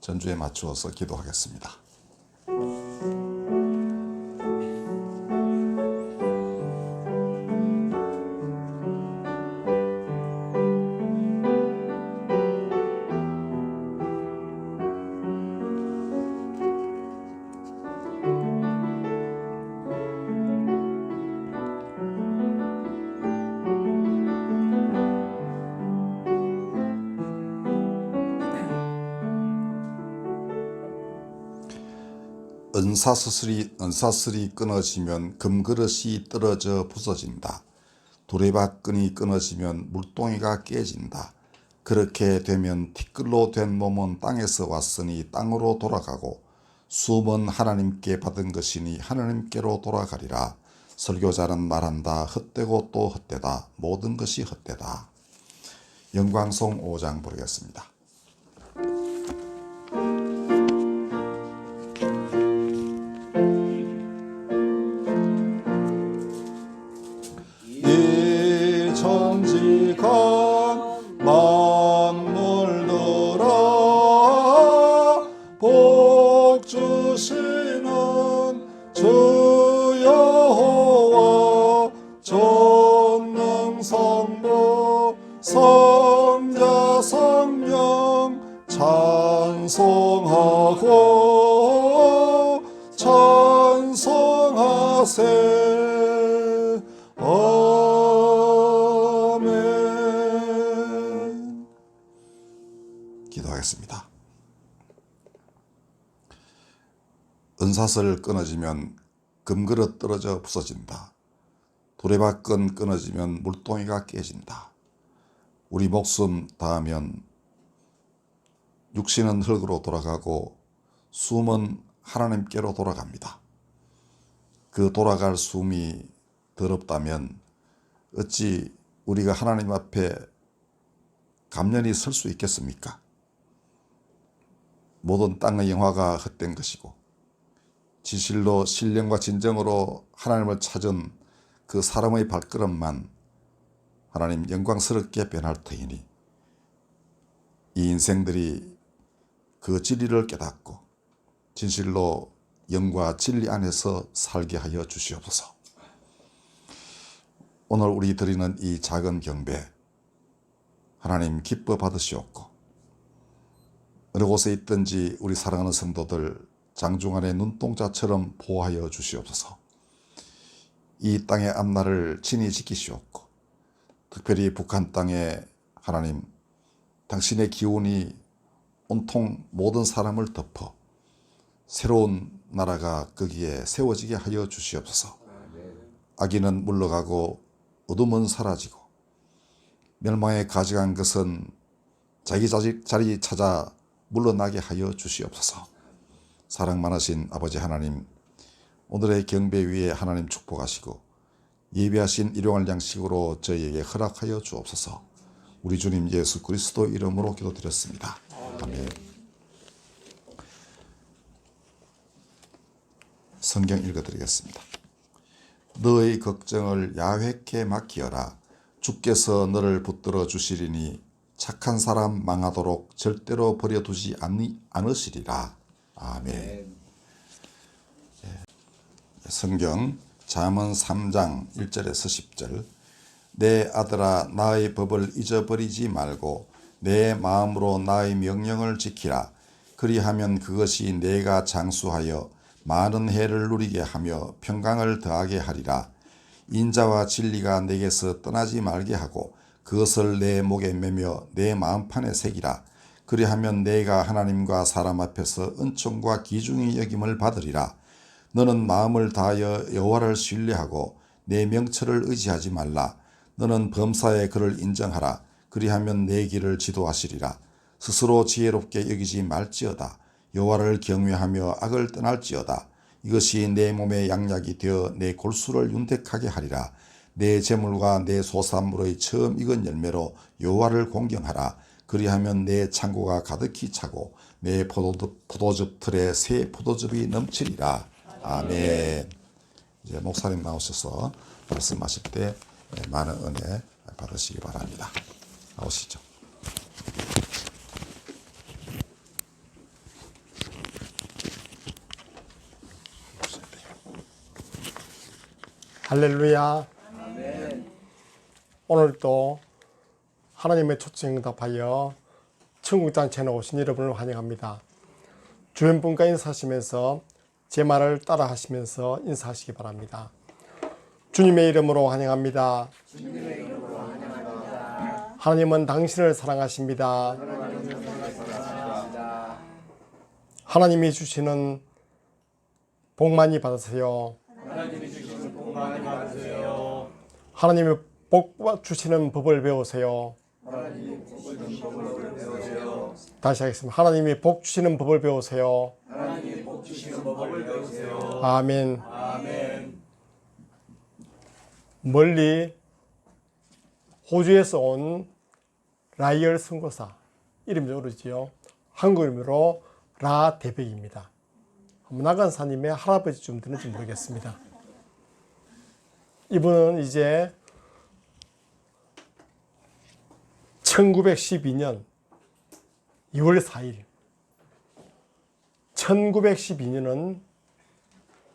전주에 맞추어서 기도하겠습니다. 은사슬이 끊어지면 금그릇이 떨어져 부서진다. 두레박끈이 끊어지면 물동이가 깨진다. 그렇게 되면 티끌로 된 몸은 땅에서 왔으니 땅으로 돌아가고 수음은 하나님께 받은 것이니 하나님께로 돌아가리라. 설교자는 말한다. 헛되고 또 헛되다. 모든 것이 헛되다. 영광송 5장 부르겠습니다. 천지간 만물들아 복 주시는 주 여호와 전능성부 성자 성령 찬송하고 찬송하세. 기도하겠습니다. 은사슬 끊어지면 금그릇 떨어져 부서진다. 두레박끈 끊어지면 물동이가 깨진다. 우리 목숨 다하면 육신은 흙으로 돌아가고 숨은 하나님께로 돌아갑니다. 그 돌아갈 숨이 더럽다면 어찌 우리가 하나님 앞에 감련히 설 수 있겠습니까? 모든 땅의 영화가 헛된 것이고 진실로 신령과 진정으로 하나님을 찾은 그 사람의 발걸음만 하나님 영광스럽게 변할 터이니 이 인생들이 그 진리를 깨닫고 진실로 영과 진리 안에서 살게 하여 주시옵소서. 오늘 우리 드리는 이 작은 경배 하나님 기뻐 받으시옵고 어느 곳에 있든지 우리 사랑하는 성도들 장중한의 눈동자처럼 보호하여 주시옵소서. 이 땅의 앞날을 친히 지키시옵고 특별히 북한 땅에 하나님 당신의 기운이 온통 모든 사람을 덮어 새로운 나라가 거기에 세워지게 하여 주시옵소서. 악인은 물러가고 어둠은 사라지고 멸망에 가져간 것은 자기 자리 찾아 물러나게 하여 주시옵소서. 사랑 많으신 아버지 하나님, 오늘의 경배 위에 하나님 축복하시고 예비하신 일용할 양식으로 저희에게 허락하여 주옵소서. 우리 주님 예수 그리스도 이름으로 기도드렸습니다. 아멘. 성경 읽어드리겠습니다. 너의 걱정을 야훼께 맡기어라. 주께서 너를 붙들어 주시리니 착한 사람 망하도록 절대로 버려두지 않으시리라. 아멘. 성경 잠언 3장 1절에서 10절. 내 아들아 나의 법을 잊어버리지 말고 내 마음으로 나의 명령을 지키라. 그리하면 그것이 내가 장수하여 많은 해를 누리게 하며 평강을 더하게 하리라. 인자와 진리가 내게서 떠나지 말게 하고 그것을 내 목에 매며 내 마음판에 새기라. 그리하면 내가 하나님과 사람 앞에서 은총과 기중의 여김을 받으리라. 너는 마음을 다하여 여호와를 신뢰하고 내 명철을 의지하지 말라. 너는 범사에 그를 인정하라. 그리하면 내 길을 지도하시리라. 스스로 지혜롭게 여기지 말지어다. 여호와를 경외하며 악을 떠날지어다. 이것이 내 몸의 양약이 되어 내 골수를 윤택하게 하리라. 내 재물과 내 소산물의 처음 익은 열매로 여호와를 공경하라. 그리하면 내 창고가 가득히 차고 내 포도즙 틀에 새 포도즙이 넘치리라. 아멘. 이제 목사님 나오셔서 말씀하실 때 많은 은혜 받으시기 바랍니다. 나오시죠. 할렐루야. 오늘도 하나님의 초청에 응답하여 천국장천에 오신 여러분을 환영합니다. 주변 분과 인사하시면서 제 말을 따라 하시면서 인사하시기 바랍니다. 주님의 이름으로 환영합니다. 하나님은 당신을 사랑하십니다. 하나님이 주시는 복 많이 받으세요. 하나님이 복 주시는 법을 배우세요. 다시 하겠습니다. 하나님이 복 주시는 법을 배우세요. 아멘. 멀리 호주에서 온 라이얼 선교사, 이름이 오르지요. 한국 이름으로 라 대백입니다. 나간사님의 할아버지쯤 되는지 모르겠습니다. 이분은 이제 1912년 2월 4일 1912년은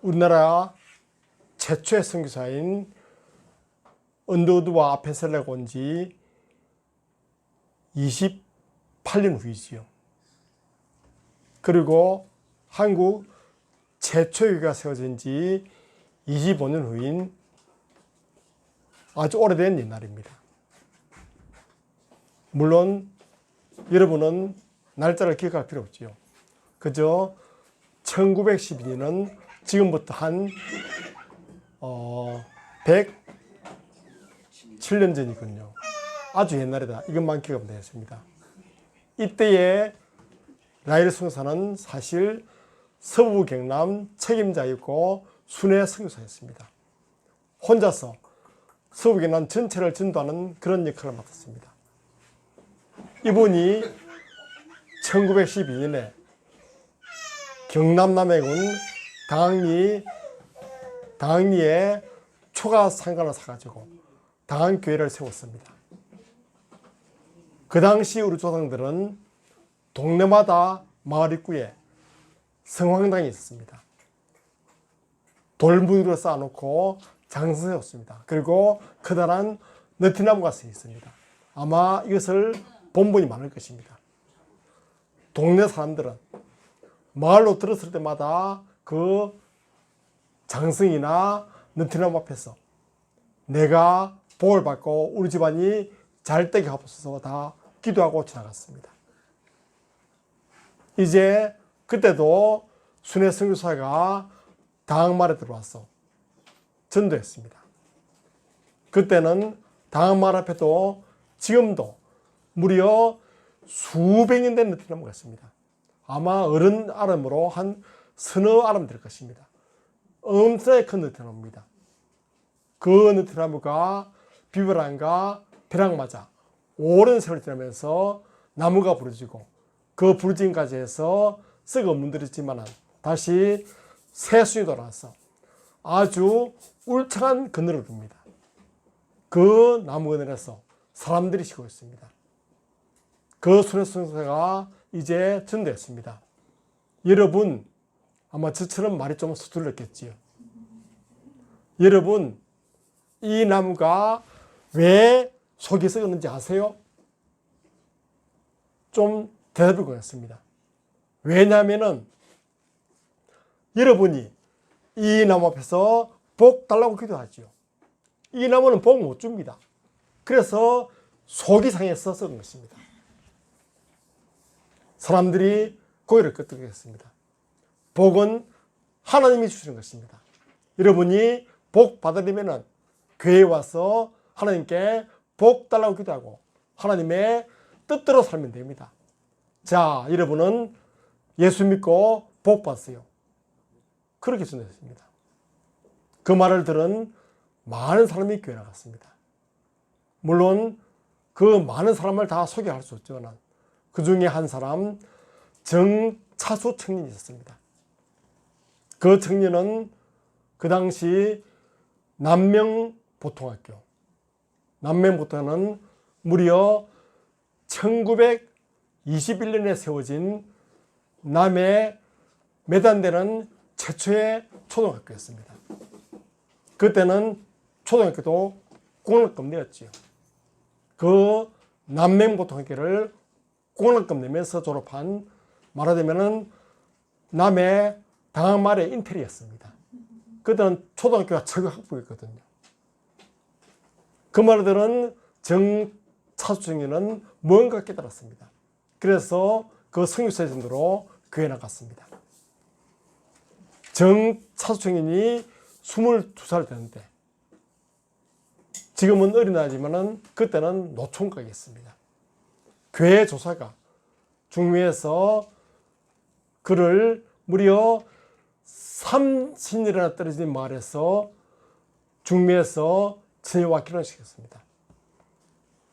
우리나라 최초의 선교사인 언더우드와 아펜셀러가 온 지 28년 후이지요. 그리고 한국 최초의 교회가 세워진 지 25년 후인 아주 오래된 옛날입니다. 물론 여러분은 날짜를 기억할 필요 없지요. 그저 1912년은 지금부터 한 107년 전이군요. 아주 옛날이다. 이것만 기억하면 되겠습니다. 이때의 라이얼 선교사는 사실 서부 경남 책임자였고 순회 선교사였습니다. 혼자서 서부 경남 전체를 전도하는 그런 역할을 맡았습니다. 이분이 1912년에 경남 남해군 당항리에 초가 상가를 사가지고 당항교회를 세웠습니다. 그 당시 우리 조상들은 동네마다 마을 입구에 성황당이 있었습니다. 돌무늬로 쌓아놓고 장승을 세웠습니다. 그리고 커다란 너티나무가 서 있습니다. 아마 이것을 본 분이 많을 것입니다. 동네 사람들은 마을로 들었을 때마다 그 장승이나 너티나무 앞에서 내가 복을 받고 우리 집안이 잘 되게 하옵소서 다 기도하고 지나갔습니다. 이제 그때도 순회 선교사가 당항마을에 들어와서 전도했습니다. 그때는 당항마을 앞에도 지금도 무려 수백 년 된 너티나무가 있습니다. 아마 어른 아름으로 한 서너 아름 될 것입니다. 엄청나게 큰 너티나무입니다. 그 너티나무가 비바람과 벼락 맞아 오랜 세월이 지나면서 나무가 부러지고 그 부러짐까지 해서 썩어 문드러지만 다시 새순이 돌아와서 아주 울창한 그늘을 둡니다. 그 나무 그늘에서 사람들이 쉬고 있습니다. 그 순회 선교사가 이제 전도했습니다. 여러분 아마 저처럼 말이 좀 서툴렀겠지요. 여러분 이 나무가 왜 속이 썩었는지 아세요? 좀 대답을 구했습니다. 왜냐하면은 여러분이 이 나무 앞에서 복 달라고 기도하지요. 이 나무는 복 못 줍니다. 그래서 속이 상해서 썩은 것입니다. 사람들이 고개를 끄덕였습니다. 복은 하나님이 주시는 것입니다. 여러분이 복 받으려면 교회에 와서 하나님께 복 달라고 기도하고 하나님의 뜻대로 살면 됩니다. 자, 여러분은 예수 믿고 복 받으세요. 그렇게 전했습니다. 그 말을 들은 많은 사람이 교회 나갔습니다. 물론 그 많은 사람을 다 소개할 수 없지만 그 중에 한 사람 정차수 청년이 있었습니다. 그 청년은 그 당시 남명보통학교, 남명보통은 무려 1921년에 세워진 남해 몇 안 되는 최초의 초등학교였습니다. 그때는 초등학교도 공학금 내었지요. 그 남맹보통학교를 공학금 내면서 졸업한, 말하자면은 남해 당학 말의 인텔이었습니다. 그때는 초등학교가 최고 학부였거든요. 그 말들은 정차수청이는 뭔가 깨달았습니다. 그래서 그 성육세전으로 교회 나갔습니다. 정차수청인이 22살 되는데, 지금은 어린아이지만은 그때는 노총각이었습니다. 교회 조사가 중미에서 그를 무려 30일이나 떨어진 마을에서 중미에서 처녀와 결혼시켰습니다.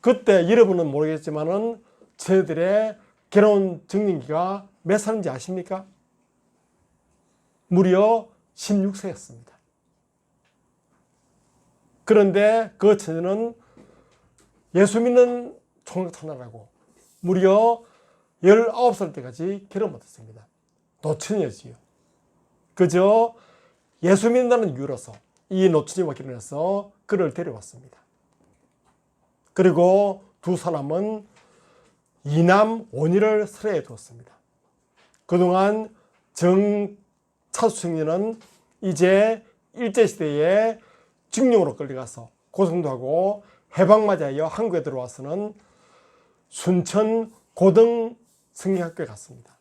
그때 여러분은 모르겠지만은 저희들의 결혼 적령기가 몇 살인지 아십니까? 무려 16세였습니다. 그런데 그 처녀는 예수 믿는 총각하나라고 무려 19살 때까지 결혼 못했습니다. 노처녀지요. 그저 예수 믿는다는 이유로서 이 노처녀와 결혼해서 그를 데려왔습니다. 그리고 두 사람은 2남 5女를 설해해 두었습니다. 그동안 정차수청년은 이제 일제시대에 징용으로 끌려가서 고생도 하고 해방맞이하여 한국에 들어와서는 순천 고등 성경학교에 갔습니다.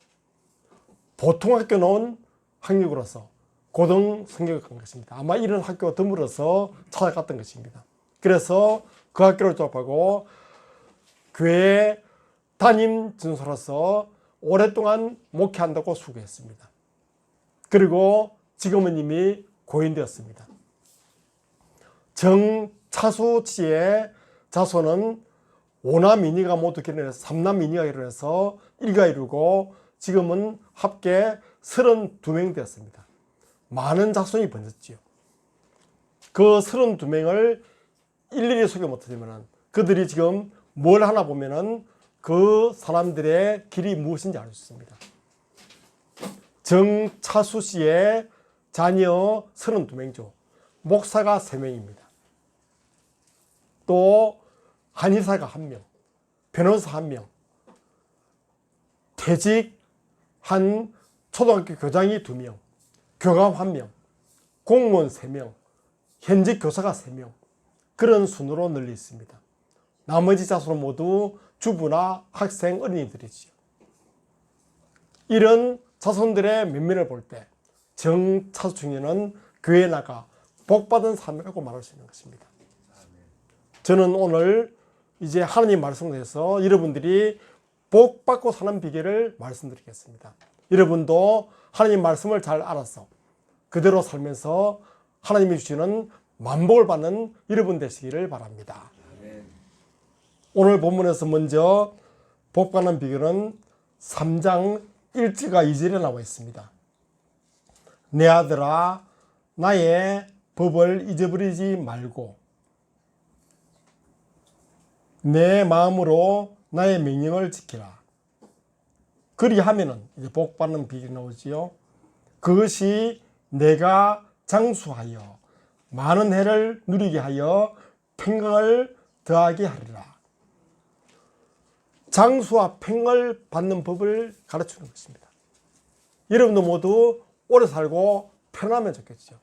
보통 학교 나온 학력으로서 고등 성경을 간 것입니다. 아마 이런 학교가 드물어서 찾아갔던 것입니다. 그래서 그 학교를 졸업하고 교회 담임 전사로서 오랫동안 목회한다고 수고했습니다. 그리고 지금은 이미 고인되었습니다. 정차수 씨의 자손은 5남 2니가 모두 결혼해서 3남 2니가 결혼해서 일가 이루고 지금은 합계 32명 되었습니다. 많은 자손이 번졌지요. 그 32명을 일일이 소개 못하지만 그들이 지금 뭘 하나 보면은 그 사람들의 길이 무엇인지 알 수 있습니다. 정차수 씨의 자녀 32명이죠. 목사가 3명입니다. 또 한의사가 1명, 변호사 1명, 퇴직한 초등학교 교장이 2명, 교감 1명, 공무원 3명, 현직 교사가 3명, 그런 순으로 널려 있습니다. 나머지 자손은 모두 주부나 학생, 어린이들이지요. 이런 자손들의 면면을 볼 때 정차수청년은 교회에 나가 복받은 삶이라고 말할 수 있는 것입니다. 저는 오늘 이제 하나님 말씀을 해서 여러분들이 복받고 사는 비결을 말씀드리겠습니다. 여러분도 하나님 말씀을 잘 알아서 그대로 살면서 하나님이 주시는 만복을 받는 여러분 되시기를 바랍니다. 오늘 본문에서 먼저 복받는 비결은 3장 1절과 2절에 나와 있습니다. 내 아들아 나의 법을 잊어버리지 말고 내 마음으로 나의 명령을 지키라. 그리하면은 이제 복받는 비결이 나오지요. 그것이 내가 장수하여 많은 해를 누리게 하여 평강을 더하게 하리라. 장수와 평을 받는 법을 가르치는 것입니다. 여러분도 모두 오래 살고 편하면 좋겠죠.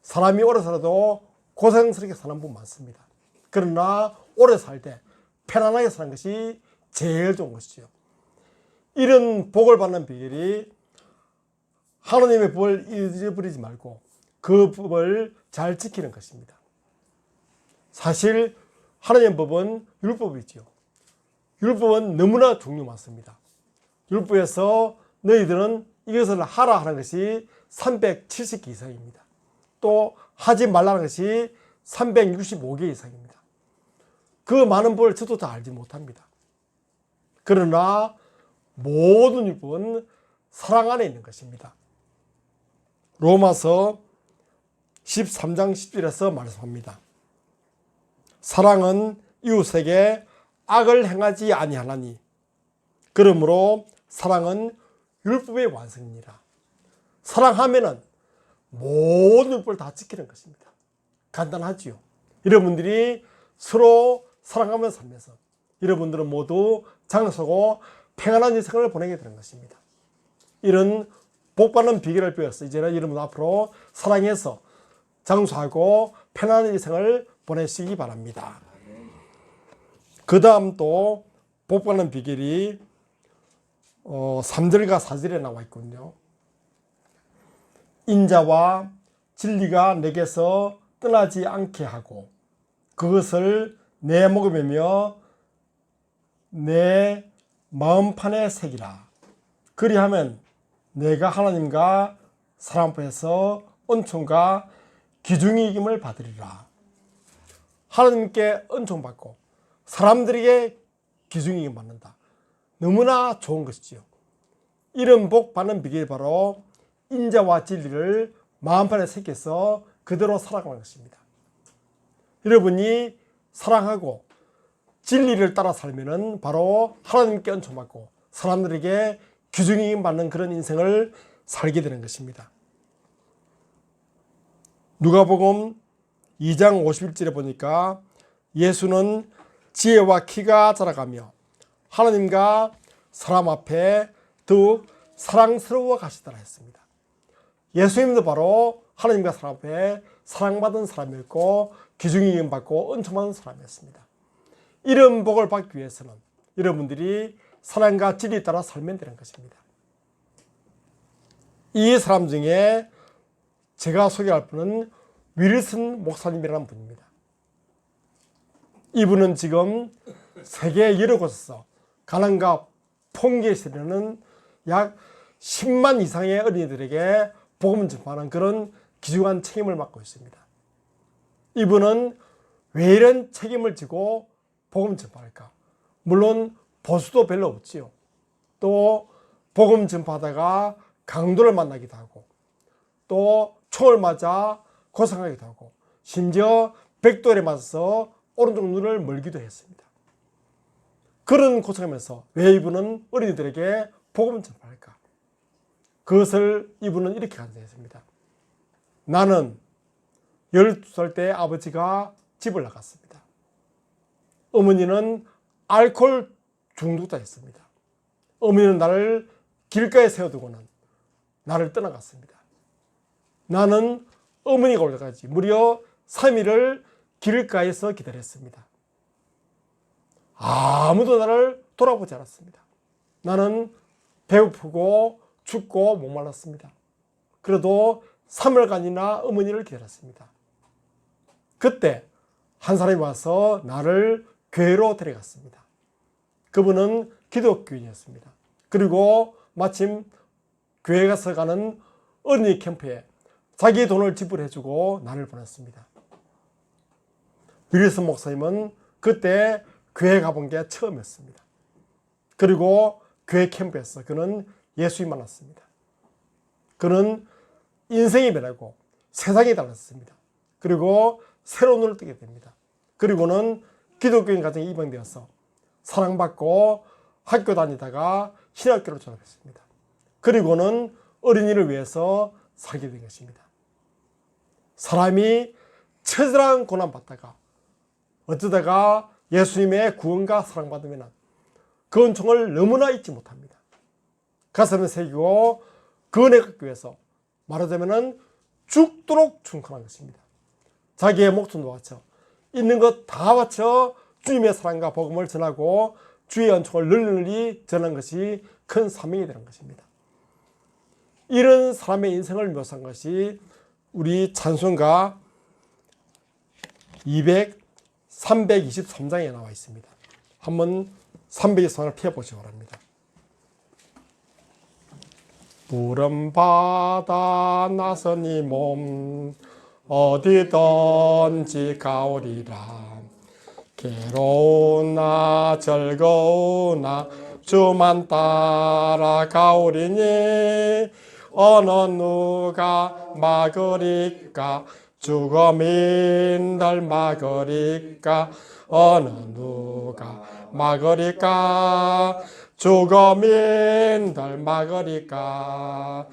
사람이 오래 살아도 고생스럽게 사는 분 많습니다. 그러나 오래 살 때 편안하게 사는 것이 제일 좋은 것이죠. 이런 복을 받는 비결이 하나님의 법을 잊어버리지 말고 그 법을 잘 지키는 것입니다. 사실 하나님의 법은 율법이지요. 율법은 너무나 종류 많습니다. 율법에서 너희들은 이것을 하라 하는 것이 370개 이상입니다. 또 하지 말라는 것이 365개 이상입니다. 그 많은 법을 저도 다 알지 못합니다. 그러나 모든 율법은 사랑 안에 있는 것입니다. 로마서 13장 10절에서 말씀합니다. 사랑은 이웃에게 악을 행하지 아니하나니 그러므로 사랑은 율법의 완성이니라. 사랑하면은 모든 율법을 다 지키는 것입니다. 간단하지요. 여러분들이 서로 사랑하며 살면서 여러분들은 모두 장수하고 평안한 인생을 보내게 되는 것입니다. 이런 복받는 비결을 배워서 이제는 여러분 앞으로 사랑해서 장수하고 편안한 인생을 보내시기 바랍니다. 그 다음 또 복받는 비결이 3절과 4절에 나와 있군요. 인자와 진리가 내게서 떠나지 않게 하고 그것을 내 목에 내 마음판에 새기라. 그리하면 내가 하나님과 사람 앞에서 은총과 기중이 이김을 받으리라. 하나님께 은총받고 사람들에게 기중이 이김 받는다. 너무나 좋은 것이지요. 이런 복 받는 비결이 바로 인자와 진리를 마음판에 새겨서 그대로 살아가는 것입니다. 여러분이 사랑하고 진리를 따라 살면은 바로 하나님께 은총받고 사람들에게 귀중히 받는 그런 인생을 살게 되는 것입니다. 누가복음 2장 51절에 보니까 예수는 지혜와 키가 자라가며 하나님과 사람 앞에 더욱 사랑스러워 가시더라 했습니다. 예수님도 바로 하나님과 사람 앞에 사랑받은 사람이었고 귀중히 받고 은총받은 사람이었습니다. 이런 복을 받기 위해서는 여러분들이 사랑과 진리에 따라 살면 되는 것입니다. 이 사람 중에 제가 소개할 분은 윌슨 목사님이라는 분입니다. 이분은 지금 세계 여러 곳에서 가난과 풍기에 시대는 약 10만 이상의 어린이들에게 복음을 전파하는 그런 귀중한 책임을 맡고 있습니다. 이분은 왜 이런 책임을 지고 복음 전파할까? 물론 보수도 별로 없지요. 또 복음 전파하다가 강도를 만나기도 하고 또 총을 맞아 고생하기도 하고 심지어 백돌에 맞아서 오른쪽 눈을 멀기도 했습니다. 그런 고생하면서 왜 이분은 어린이들에게 복음 전파할까? 그것을 이분은 이렇게 간증했습니다. 나는 12살 때 아버지가 집을 나갔습니다. 어머니는 알코올 중독자였습니다. 어머니는 나를 길가에 세워두고는 나를 떠나갔습니다. 나는 어머니가 올 때까지 무려 3일을 길가에서 기다렸습니다. 아무도 나를 돌아보지 않았습니다. 나는 배고프고 춥고 목말랐습니다. 그래도 3일간이나 어머니를 기다렸습니다. 그때 한 사람이 와서 나를 교회로 데려갔습니다. 그분은 기독교인이었습니다. 그리고 마침 교회 가서 가는 어린이 캠프에 자기 돈을 지불해주고 나를 보냈습니다. 윌슨 목사님은 그때 교회 가본 게 처음이었습니다. 그리고 교회 캠프에서 그는 예수님 만났습니다. 그는 인생이 변하고 세상이 달랐습니다. 그리고 새로운 눈을 뜨게 됩니다. 그리고는 기독교인 가정에 입양되어서 사랑받고 학교 다니다가 신학교를 졸업했습니다. 그리고는 어린이를 위해서 살게 된 것입니다. 사람이 처절한 고난받다가 어쩌다가 예수님의 구원과 사랑받으면 그 은총을 너무나 잊지 못합니다. 가슴에 새기고 그 은혜 갖기 위해서 말하자면 죽도록 충성한 것입니다. 자기의 목숨도 바쳐 있는 것 다 바쳐 주님의 사랑과 복음을 전하고 주의 은총을 널리 전하는 것이 큰 사명이 되는 것입니다. 이런 사람의 인생을 묘사한 것이 우리 찬송가 323장에 나와 있습니다. 한번 323장을 펴보시기 바랍니다. 푸른 바다 나서니 몸 어디든지 가오리라. 괴로우나 즐거우나 주만 따라가오리니 어느 누가 막으리까 죽음인들 막으리까 어느 누가 막으리까 죽음인들 막으리까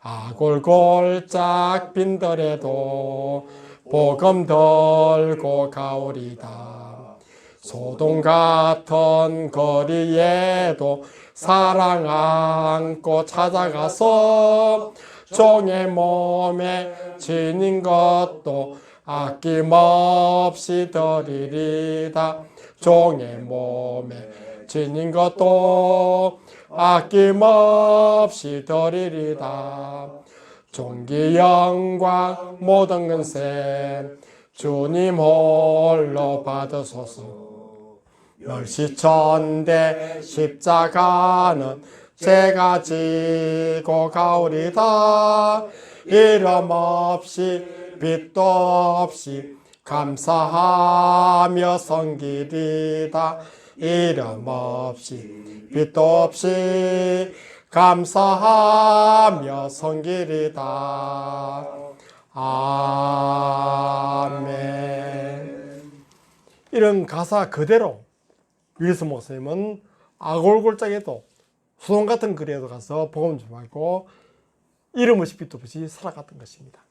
아골골짝 빈들에도 복음 들고 가오리다. 소돔 같은 거리에도 사랑 안고 찾아가서 종의 몸에 지닌 것도 아낌없이 드리리다. 종의 몸에 지닌 것도 아낌없이 드리리다. 존귀 영광 모든 근세 주님 홀로 받으소서. 멸시천대 십자가는 제가 지고 가오리다. 이름 없이 빛도 없이 감사하며 섬기리다. 이름 없이 빛도 없이 감사하며 섬기리다. 아멘. 이런 가사 그대로 윌슨 목사님은 아골골장에도 소돔 같은 거리에도 가서 복음 전하고 이름 없이 빛도 없이 살아갔던 것입니다.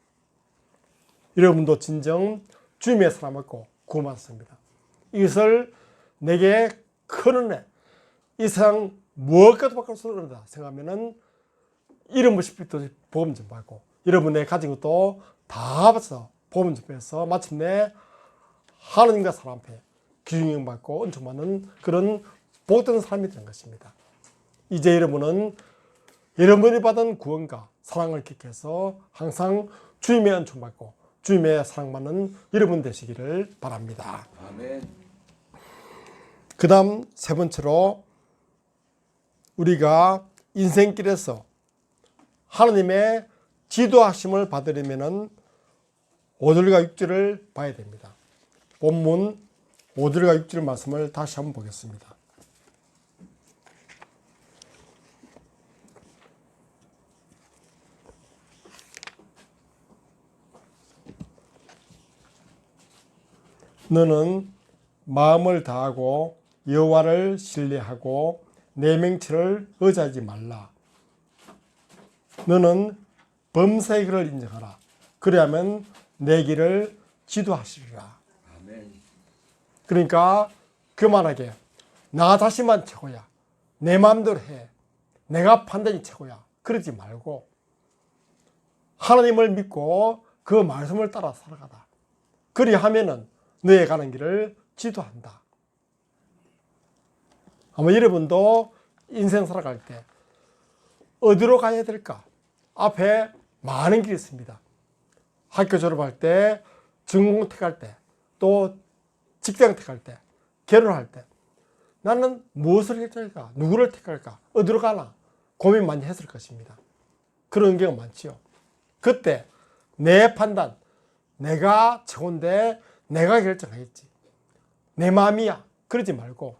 여러분도 진정 주님의 사랑을 받고 구원받았습니다. 이것을 내게 큰 은혜, 이 세상 무엇과도 바꿀 수 없다 생각하면은 이름 없이 빛도 없이 복음 전하고 여러분의 가진 것도 다 바쳐서 복음 전해서 마침내 하나님과 사람 앞에 귀중형 받고 은총 받는 그런 복된 삶이 되는 것입니다. 이제 여러분은 여러분이 받은 구원과 사랑을 기억해서 항상 주님의 은총 받고 주님의 사랑받는 여러분 되시기를 바랍니다. 아멘. 그 다음 세 번째로 우리가 인생길에서 하나님의 지도하심을 받으려면 5절과 6절을 봐야 됩니다. 본문 5절과 6절 말씀을 다시 한번 보겠습니다. 너는 마음을 다하고 여호와를 신뢰하고 내 명체를 의지하지 말라. 너는 범사의 길을 인정하라. 그래야면 내 길을 지도하시리라. 아멘. 그러니까 그만하게 나 자신만 최고야. 내 마음대로 해. 내가 판단이 최고야. 그러지 말고 하나님을 믿고 그 말씀을 따라 살아가다. 그리하면은 너의 가는 길을 지도한다. 아마 여러분도 인생 살아갈 때 어디로 가야 될까? 앞에 많은 길이 있습니다. 학교 졸업할 때, 전공 택할 때, 또 직장 택할 때, 결혼할 때 나는 무엇을 택할까? 누구를 택할까? 어디로 가나? 고민 많이 했을 것입니다. 그런 경우 많지요. 그때 내 판단, 내가 최고인데 내가 결정하겠지. 내 마음이야. 그러지 말고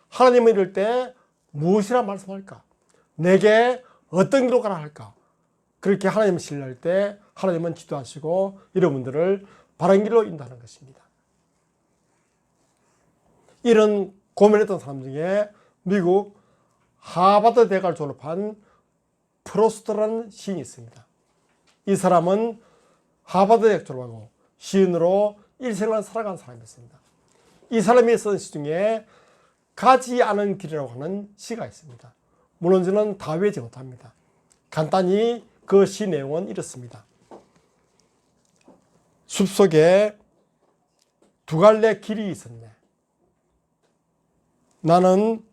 하나님은 이럴 때 무엇이라 말씀할까? 내게 어떤 길로 가라 할까? 그렇게 하나님을 신뢰할 때 하나님은 지도하시고 여러분들을 바른 길로 인도하는 것입니다. 이런 고민했던 사람 중에 미국 하버드 대학을 졸업한 프로스트라는 시인이 있습니다. 이 사람은 하버드 대학 졸업하고 시인으로 일생을 살아간 사람이었습니다. 이 사람이 쓴 시 중에 가지 않은 길이라고 하는 시가 있습니다. 물론 저는 다 외우지 못합니다. 간단히 그 시 내용은 이렇습니다. 숲속에 두 갈래 길이 있었네. 나는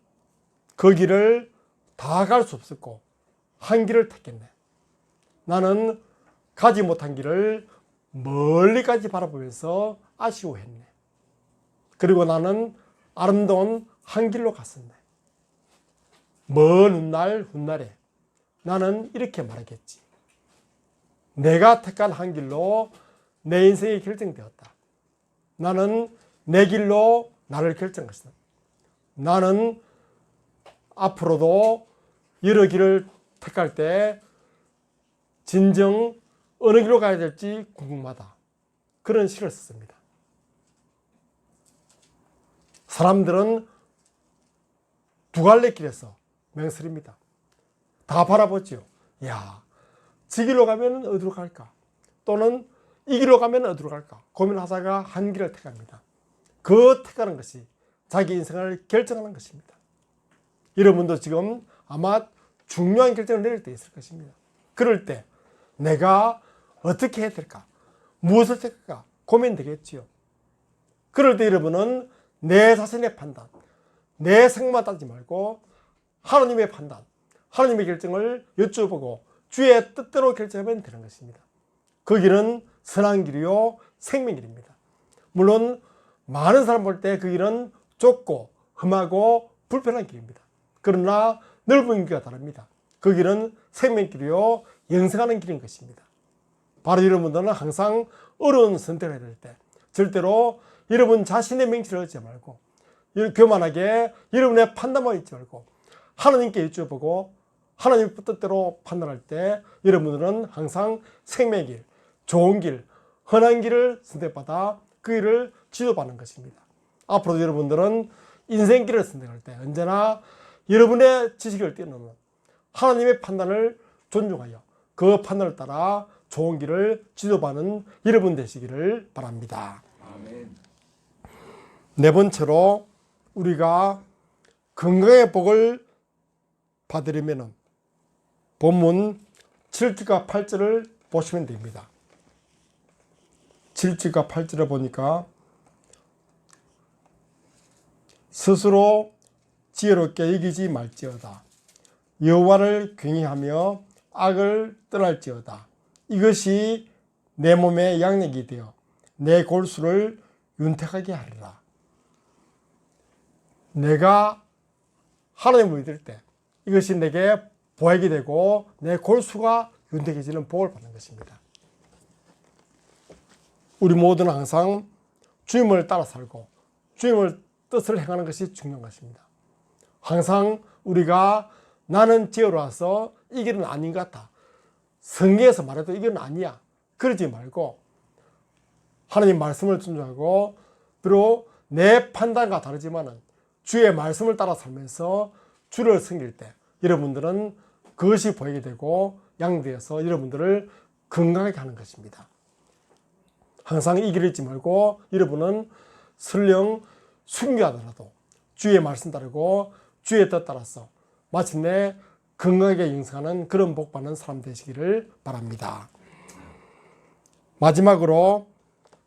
그 길을 다 갈 수 없었고 한 길을 택했네. 나는 가지 못한 길을 멀리까지 바라보면서 아쉬워했네. 그리고 나는 아름다운 한 길로 갔었네. 먼 훗날에 나는 이렇게 말하겠지. 내가 택한 한 길로 내 인생이 결정되었다. 나는 내 길로 나를 결정했다. 나는 앞으로도 여러 길을 택할 때 진정 어느 길로 가야 될지 궁금하다. 그런 시를 썼습니다. 사람들은 두 갈래 길에서 맹설입니다. 다 바라보죠. 야, 저 길로 가면 어디로 갈까? 또는 이 길로 가면 어디로 갈까 고민하다가 한 길을 택합니다. 그 택하는 것이 자기 인생을 결정하는 것입니다. 여러분도 지금 아마 중요한 결정을 내릴 때 있을 것입니다. 그럴 때 내가 어떻게 해야 될까? 무엇을 택할까? 고민되겠지요. 그럴 때 여러분은 내 자신의 판단, 내 생각만 따지지 말고 하나님의 판단, 하나님의 결정을 여쭤보고 주의 뜻대로 결정하면 되는 것입니다. 그 길은 선한 길이요 생명길입니다. 물론 많은 사람 볼 때 그 길은 좁고 험하고 불편한 길입니다. 그러나 넓은 길과 다릅니다. 그 길은 생명길이요 영생하는 길인 것입니다. 바로 여러분들은 항상 어려운 선택을 해야 될 때 절대로 여러분 자신의 명치를 얻지 말고 교만하게 여러분의 판단만 잊지 말고 하나님께 여쭤보고 하나님의 뜻대로 판단할 때 여러분들은 항상 생명의 길, 좋은 길, 흔한 길을 선택받아 그 길을 지도받는 것입니다. 앞으로도 여러분들은 인생길을 선택할 때 언제나 여러분의 지식을 뛰어넘는 하나님의 판단을 존중하여 그 판단을 따라 좋은 길을 지도받는 여러분 되시기를 바랍니다. 아멘. 네 번째로 우리가 건강의 복을 받으려면 본문 7절과 8절을 보시면 됩니다. 7절과 8절을 보니까 스스로 지혜롭게 여기지 말지어다. 여호와를 경외하며 악을 떠날지어다. 이것이 내 몸의 양력이 되어 내 골수를 윤택하게 하리라. 내가 하나님을 믿을 때 이것이 내게 보약이 되고 내 골수가 윤택해지는 복을 받는 것입니다. 우리 모두는 항상 주님을 따라 살고 주님을 뜻을 행하는 것이 중요한 것입니다. 항상 우리가 나는 지혜로워서 이 길은 아닌 것 같아. 성경에서 말해도 이 길은 아니야. 그러지 말고 하나님 말씀을 존중하고 비록 내 판단과 다르지만은 주의 말씀을 따라 살면서 주를 섬길 때 여러분들은 그것이 보이게 되고 양되어서 여러분들을 건강하게 하는 것입니다. 항상 이 길을 잊지 말고 여러분은 설령 순교하더라도 주의 말씀 따르고 주의 뜻 따라서 마침내 건강하게 영생하는 그런 복받는 사람 되시기를 바랍니다. 마지막으로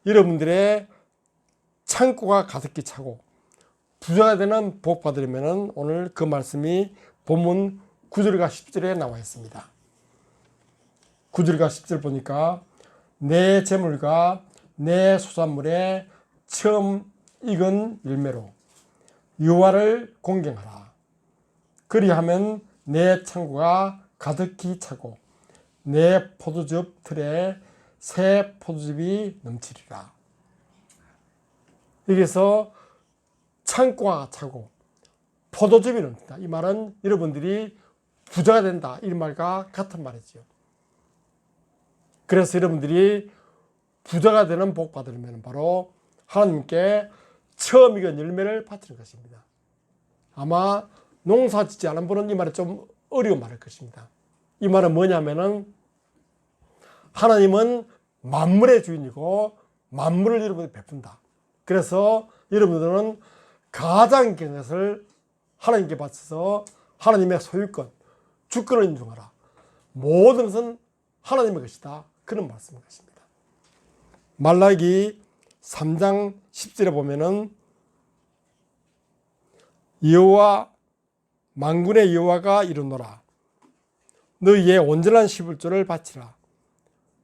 여러분들의 창고가 가득히 차고 부자가 되는 복 받으려면 오늘 그 말씀이 본문 9절과 10절에 나와 있습니다. 9절과 10절 보니까 내 재물과 내 소산물에 처음 익은 열매로 여호와를 공경하라. 그리하면 내 창고가 가득히 차고 내 포도즙 틀에 새 포도즙이 넘치리라. 여기서 창고가 차고 포도즙이 넘친다. 이 말은 여러분들이 부자가 된다. 이 말과 같은 말이죠. 그래서 여러분들이 부자가 되는 복 받으려면 바로 하나님께 처음 익은 열매를 바치는 것입니다. 아마 농사 짓지 않은 분은 이 말이 좀 어려운 말일 것입니다. 이 말은 뭐냐면은 하나님은 만물의 주인이고 만물을 여러분이 베푼다. 그래서 여러분들은 가장 귀한 것을 하나님께 바쳐서 하나님의 소유권, 주권을 인정하라. 모든 것은 하나님의 것이다. 그런 말씀인 것입니다. 말라기 3장 10절에 보면은 여호와 만군의 여호와가 이르노라. 너희의 온전한 십일조를 바치라.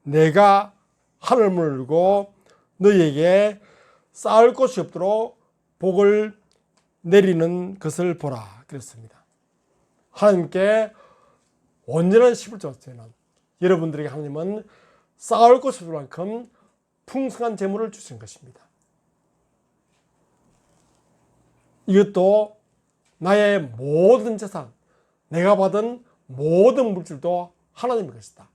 내가 하늘문을 열고 너희에게 쌓을 곳이 없도록 복을 내리는 것을 보라. 그랬습니다. 하나님께 온전한 십일조는 여러분들에게 하나님은 쌓을 곳이 없을 만큼 풍성한 재물을 주신 것입니다. 이것도 나의 모든 재산, 내가 받은 모든 물질도 하나님의 것이다.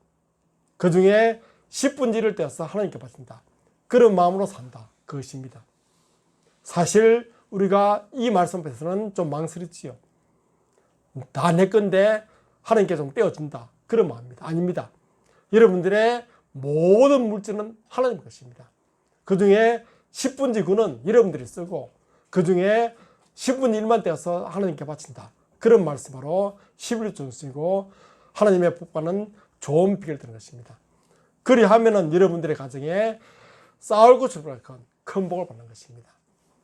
그 중에 10분의 1을 떼어서 하나님께 바친다. 그런 마음으로 산다. 그것입니다. 사실 우리가 이 말씀 앞에서는 좀 망설이지요. 다 내 건데 하나님께 좀 떼어준다. 그런 마음입니다. 아닙니다. 여러분들의 모든 물질은 하나님 것입니다. 그 중에 10분의 9는 여러분들이 쓰고 그 중에 10분의 1만 떼어서 하나님께 바친다. 그런 말씀으로 11조 쓰고 하나님의 복받는 좋은 비결 되는 것입니다. 그리하면은 여러분들의 가정에 쌓을 것을 큰 복을 받는 것입니다.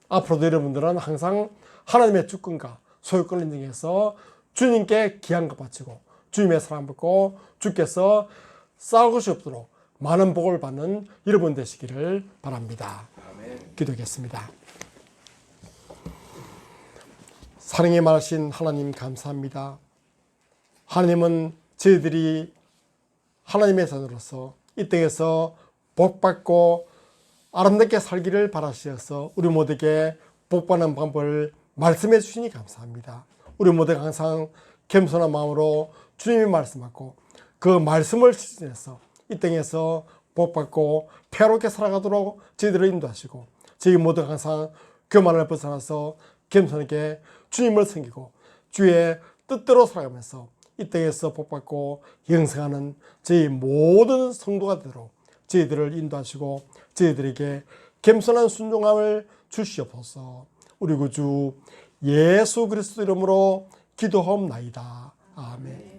앞으로도 여러분들은 항상 하나님의 주권과 소유권을 인정해서 주님께 귀한 것 바치고 주님의 사랑 받고 주께서 쌓을 것이 없도록 많은 복을 받는 여러분 되시기를 바랍니다. 기도하겠습니다. 사랑에 많으신 하나님 감사합니다. 하나님은 저희들이 하나님의 자녀로서 이 땅에서 복받고 아름답게 살기를 바라시어서 우리 모두에게 복받는 방법을 말씀해 주시니 감사합니다. 우리 모두가 항상 겸손한 마음으로 주님이 말씀하고 그 말씀을 실천해서 이 땅에서 복받고 평화롭게 살아가도록 저희들을 인도하시고 저희 모두가 항상 교만을 벗어나서 겸손하게 주님을 섬기고 주의 뜻대로 살아가면서 이 땅에서 복받고 영생하는 저희 모든 성도가 되도록 저희들을 인도하시고 저희들에게 겸손한 순종함을 주시옵소서. 우리 구주 예수 그리스도 이름으로 기도하옵나이다. 아멘.